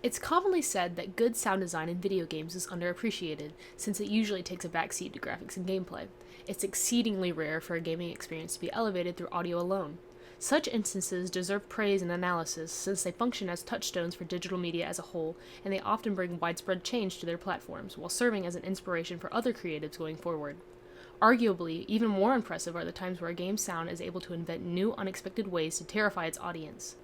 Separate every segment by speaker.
Speaker 1: It's commonly said that good sound design in video games is underappreciated, since it usually takes a backseat to graphics and gameplay. It's exceedingly rare for a gaming experience to be elevated through audio alone. Such instances deserve praise and analysis since they function as touchstones for digital media as a whole, and they often bring widespread change to their platforms, while serving as an inspiration for other creatives going forward. Arguably, even more impressive are the times where a game's sound is able to invent new, unexpected ways to terrify its audience.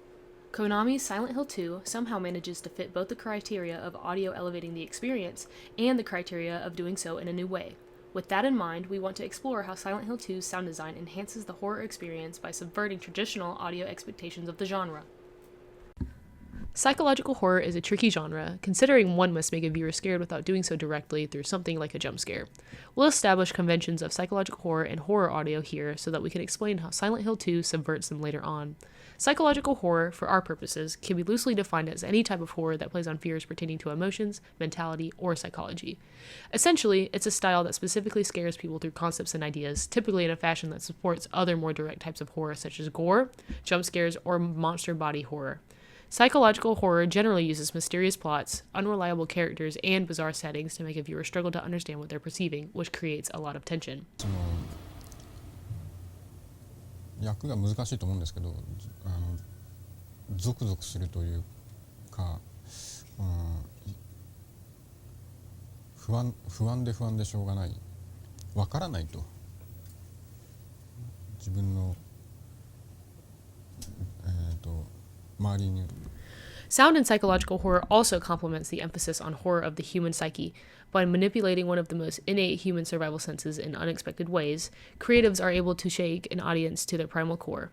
Speaker 1: Konami's Silent Hill 2 somehow manages to fit both the criteria of audio elevating the experience and the criteria of doing so in a new way. With that in mind, we want to explore how Silent Hill 2's sound design enhances the horror experience by subverting traditional audio expectations of the genre. Psychological horror is a tricky genre, considering one must make a viewer scared without doing so directly through something like a jump scare. We'll establish conventions of psychological horror and horror audio here so that we can explain how Silent Hill 2 subverts them later on. Psychological horror, for our purposes, can be loosely defined as any type of horror that plays on fears pertaining to emotions, mentality, or psychology. Essentially, it's a style that specifically scares people through concepts and ideas, typically in a fashion that supports other more direct types of horror such as gore, jump scares, or monster body horror. Psychological horror generally uses mysterious plots, unreliable characters, and bizarre settings to make a viewer struggle to understand what they're perceiving, which creates a lot of tension.
Speaker 2: 役が難しいと思うんですけど、ゾクゾクするというか、不安でしょうがない、わからないと、自分の、周りに。
Speaker 1: Sound in psychological horror also complements the emphasis on horror of the human psyche. By manipulating one of the most innate human survival senses in unexpected ways, creatives are able to shake an audience to their primal core.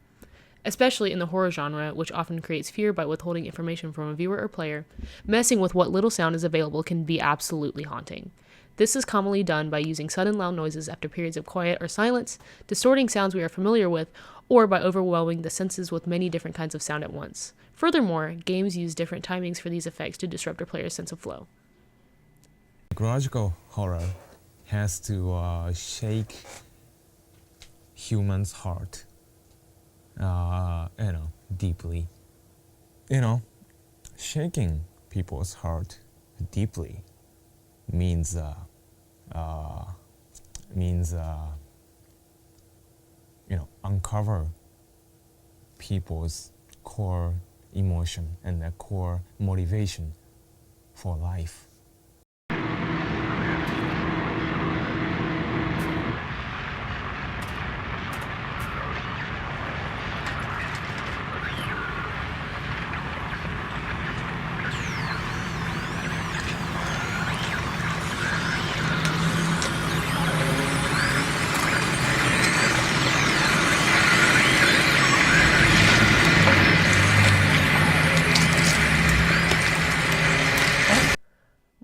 Speaker 1: Especially in the horror genre, which often creates fear by withholding information from a viewer or player, messing with what little sound is available can be absolutely haunting. This is commonly done by using sudden loud noises after periods of quiet or silence, distorting sounds we are familiar with, or by overwhelming the senses with many different kinds of sound at once. Furthermore, games use different timings for these effects to disrupt a player's sense of flow.
Speaker 3: Psychological horror has to shake humans' heart, deeply. Shaking people's heart deeply means uncover people's core emotion and their core motivation for life.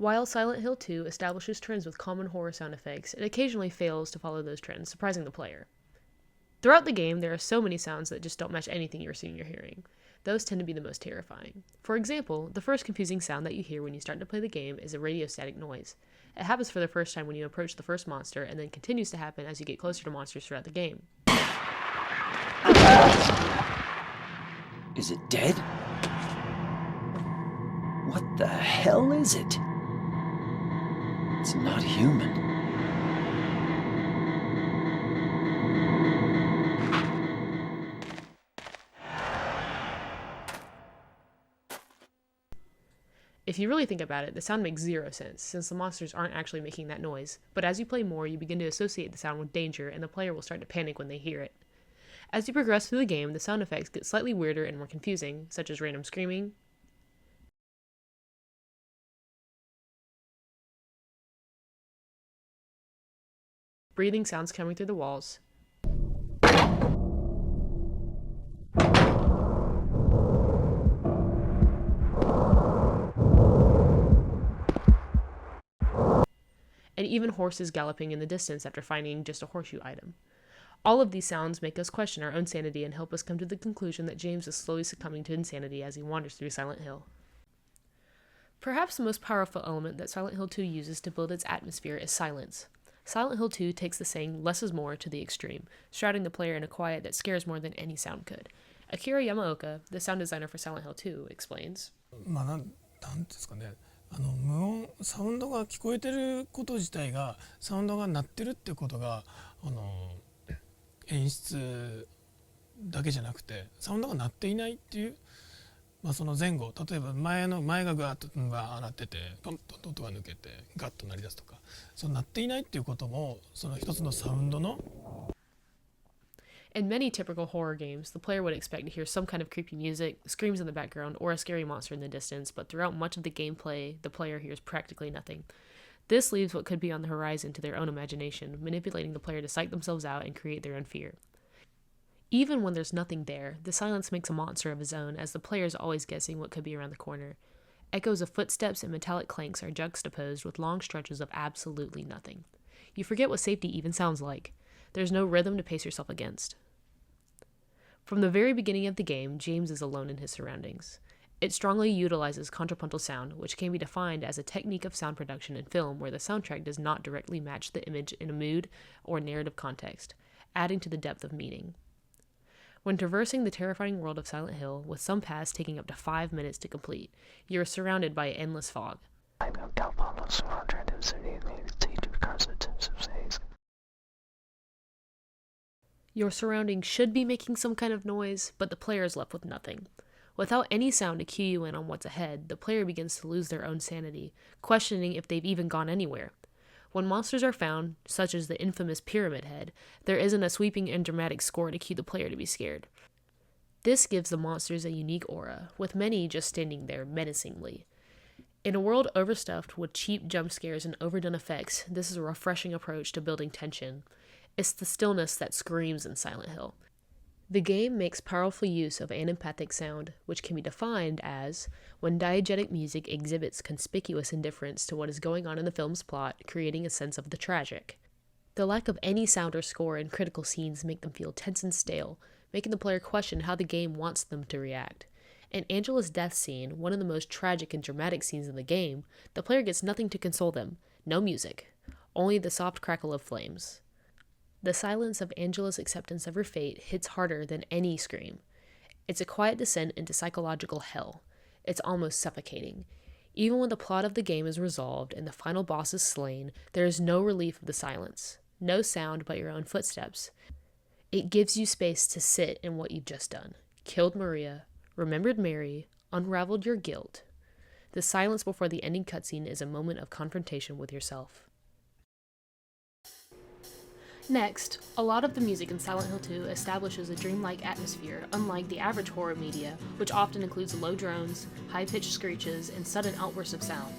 Speaker 1: While Silent Hill 2 establishes trends with common horror sound effects, it occasionally fails to follow those trends, surprising the player. Throughout the game, there are so many sounds that just don't match anything you're seeing or hearing. Those tend to be the most terrifying. For example, the first confusing sound that you hear when you start to play the game is a radiostatic noise. It happens for the first time when you approach the first monster, and then continues to happen as you get closer to monsters throughout the game.
Speaker 4: Is it dead? What the hell is it? It's not human.
Speaker 1: If you really think about it, the sound makes zero sense, since the monsters aren't actually making that noise, but as you play more, you begin to associate the sound with danger, and the player will start to panic when they hear it. As you progress through the game, the sound effects get slightly weirder and more confusing, such as random screaming, breathing sounds coming through the walls, and even horses galloping in the distance after finding just a horseshoe item. All of these sounds make us question our own sanity and help us come to the conclusion that James is slowly succumbing to insanity as he wanders through Silent Hill. Perhaps the most powerful element that Silent Hill 2 uses to build its atmosphere is silence. Silent Hill 2 takes the saying less is more to the extreme, shrouding the player in a quiet that scares more than any sound could. Akira Yamaoka, the sound designer for Silent Hill 2, explains,
Speaker 5: なんですかね、無音サウンドが聞こえてること自体が、サウンドが鳴ってるってことが演出だけじゃなくて、サウンドが鳴っていないっていう、その前後、例えば前がガーッと鳴っててガンと音が抜けてガッと鳴り出すとか、その鳴っていないっていうこともその一つのサウンドの。
Speaker 1: In many typical horror games, the player would expect to hear some kind of creepy music, screams in the background, or a scary monster in the distance, but throughout much of the gameplay, the player hears practically nothing. This leaves what could be on the horizon to their own imagination, manipulating the player to psych themselves out and create their own fear. Even when there's nothing there, the silence makes a monster of his own, as the player is always guessing what could be around the corner. Echoes of footsteps and metallic clanks are juxtaposed with long stretches of absolutely nothing. You forget what safety even sounds like. There's no rhythm to pace yourself against. From the very beginning of the game, James is alone in his surroundings. It strongly utilizes contrapuntal sound, which can be defined as a technique of sound production in film where the soundtrack does not directly match the image in a mood or narrative context, adding to the depth of meaning. When traversing the terrifying world of Silent Hill, with some paths taking up to 5 minutes to complete, you are surrounded by endless fog. Your surroundings should be making some kind of noise, but the player is left with nothing. Without any sound to cue you in on what's ahead, the player begins to lose their own sanity, questioning if they've even gone anywhere. When monsters are found, such as the infamous Pyramid Head, there isn't a sweeping and dramatic score to cue the player to be scared. This gives the monsters a unique aura, with many just standing there menacingly. In a world overstuffed with cheap jump scares and overdone effects, this is a refreshing approach to building tension. It's the stillness that screams in Silent Hill. The game makes powerful use of anempathic sound, which can be defined as when diegetic music exhibits conspicuous indifference to what is going on in the film's plot, creating a sense of the tragic. The lack of any sound or score in critical scenes make them feel tense and stale, making the player question how the game wants them to react. In Angela's death scene, one of the most tragic and dramatic scenes in the game, the player gets nothing to console them. No music. Only the soft crackle of flames. The silence of Angela's acceptance of her fate hits harder than any scream. It's a quiet descent into psychological hell. It's almost suffocating. Even when the plot of the game is resolved and the final boss is slain, there is no relief of the silence. No sound but your own footsteps. It gives you space to sit in what you've just done. Killed Maria, remembered Mary, unraveled your guilt. The silence before the ending cutscene is a moment of confrontation with yourself. Next, a lot of the music in Silent Hill 2 establishes a dreamlike atmosphere, unlike the average horror media, which often includes low drones, high-pitched screeches, and sudden outbursts of sound.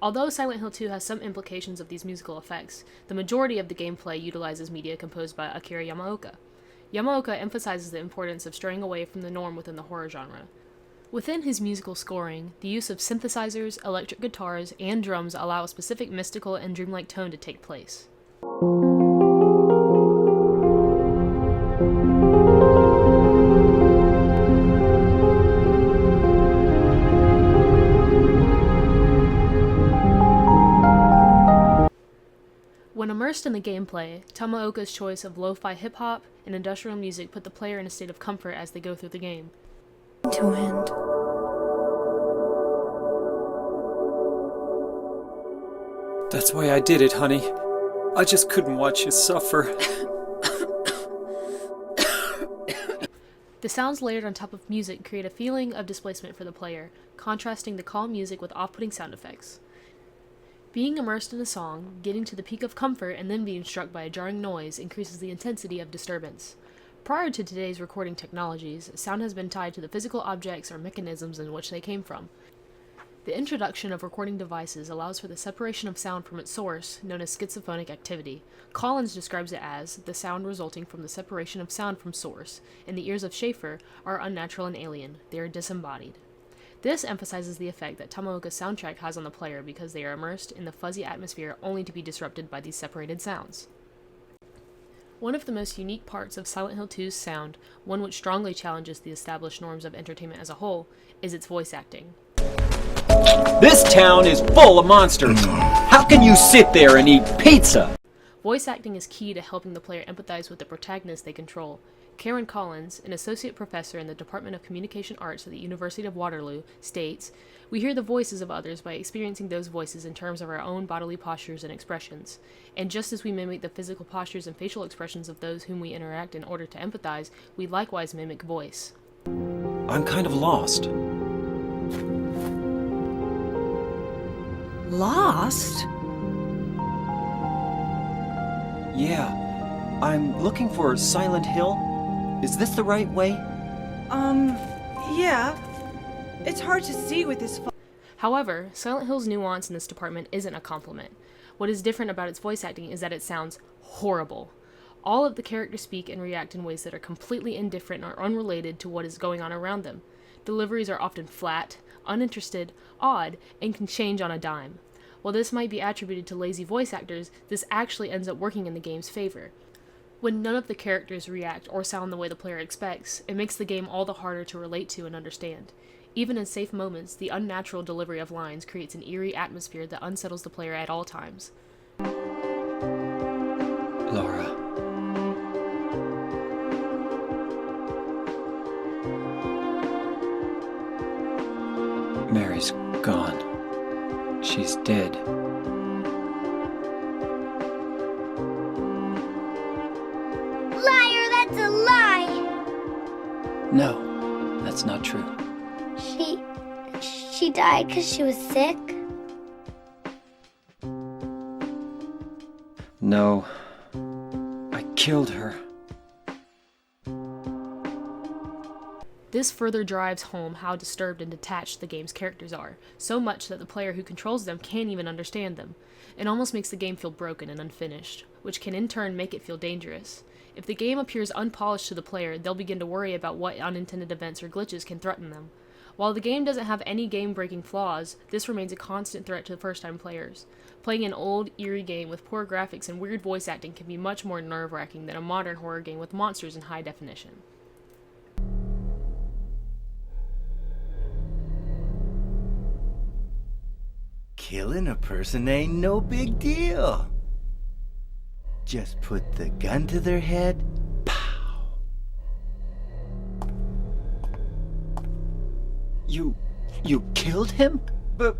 Speaker 1: Although Silent Hill 2 has some implications of these musical effects, the majority of the gameplay utilizes media composed by Akira Yamaoka. Yamaoka emphasizes the importance of straying away from the norm within the horror genre. Within his musical scoring, the use of synthesizers, electric guitars, and drums allow a specific mystical and dreamlike tone to take place. When immersed in the gameplay, Tamaoka's choice of lo-fi hip-hop and industrial music put the player in a state of comfort as they go through the game.
Speaker 6: To end.
Speaker 4: That's why I did it, honey. I just couldn't watch you suffer.
Speaker 1: The sounds layered on top of music create a feeling of displacement for the player, contrasting the calm music with off-putting sound effects. Being immersed in a song, getting to the peak of comfort, and then being struck by a jarring noise increases the intensity of disturbance. Prior to today's recording technologies, sound has been tied to the physical objects or mechanisms in which they came from. The introduction of recording devices allows for the separation of sound from its source, known as schizophonic activity. Collins describes it as the sound resulting from the separation of sound from source. In the ears of Schaefer, are unnatural and alien. They are disembodied. This emphasizes the effect that Tamaoka's soundtrack has on the player because they are immersed in the fuzzy atmosphere only to be disrupted by these separated sounds. One of the most unique parts of Silent Hill 2's sound, one which strongly challenges the established norms of entertainment as a whole, is its voice acting.
Speaker 4: This town is full of monsters. How can you sit there and eat pizza?
Speaker 1: Voice acting is key to helping the player empathize with the protagonist they control. Karen Collins, an associate professor in the Department of Communication Arts at the University of Waterloo, states, We hear the voices of others by experiencing those voices in terms of our own bodily postures and expressions. And just as we mimic the physical postures and facial expressions of those whom we interact in order to empathize, we likewise mimic voice.
Speaker 4: I'm kind of lost.
Speaker 6: Lost?
Speaker 4: Yeah. I'm looking for Silent Hill. Is this the right way?
Speaker 6: Yeah. It's hard to see with this
Speaker 1: However, Silent Hill's nuance in this department isn't a compliment. What is different about its voice acting is that it sounds horrible. All of the characters speak and react in ways that are completely indifferent or unrelated to what is going on around them. Deliveries are often flat, uninterested, odd, and can change on a dime. While this might be attributed to lazy voice actors, this actually ends up working in the game's favor. When none of the characters react or sound the way the player expects, it makes the game all the harder to relate to and understand. Even in safe moments, the unnatural delivery of lines creates an eerie atmosphere that unsettles the player at all times.
Speaker 4: Laura. Mary's gone. She's dead.
Speaker 7: Liar, that's a lie!
Speaker 4: No, that's not true.
Speaker 7: She died because she was sick?
Speaker 4: No. I killed her.
Speaker 1: This further drives home how disturbed and detached the game's characters are, so much that the player who controls them can't even understand them. It almost makes the game feel broken and unfinished, which can in turn make it feel dangerous. If the game appears unpolished to the player, they'll begin to worry about what unintended events or glitches can threaten them. While the game doesn't have any game-breaking flaws, this remains a constant threat to first-time players. Playing an old, eerie game with poor graphics and weird voice acting can be much more nerve-wracking than a modern horror game with monsters in high definition.
Speaker 8: Killing a person ain't no big deal. Just put the gun to their head, pow.
Speaker 4: You killed him?
Speaker 8: But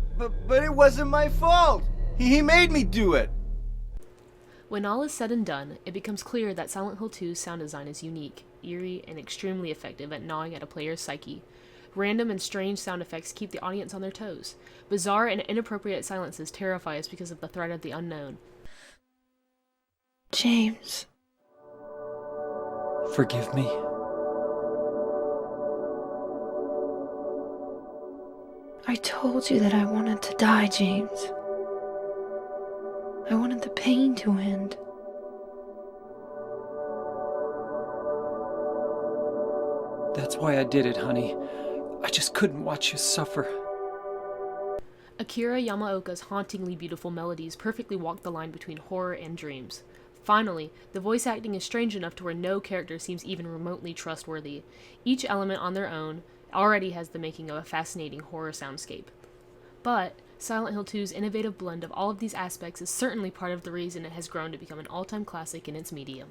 Speaker 8: it wasn't my fault. He made me do it.
Speaker 1: When all is said and done, it becomes clear that Silent Hill 2's sound design is unique, eerie, and extremely effective at gnawing at a player's psyche. Random and strange sound effects keep the audience on their toes. Bizarre and inappropriate silences terrify us because of the threat of the unknown.
Speaker 6: James.
Speaker 4: Forgive me.
Speaker 6: I told you that I wanted to die, James. I wanted the pain to end.
Speaker 4: That's why I did it, honey. I just couldn't watch you suffer.
Speaker 1: Akira Yamaoka's hauntingly beautiful melodies perfectly walk the line between horror and dreams. Finally, the voice acting is strange enough to where no character seems even remotely trustworthy. Each element on their own already has the making of a fascinating horror soundscape. But Silent Hill 2's innovative blend of all of these aspects is certainly part of the reason it has grown to become an all-time classic in its medium.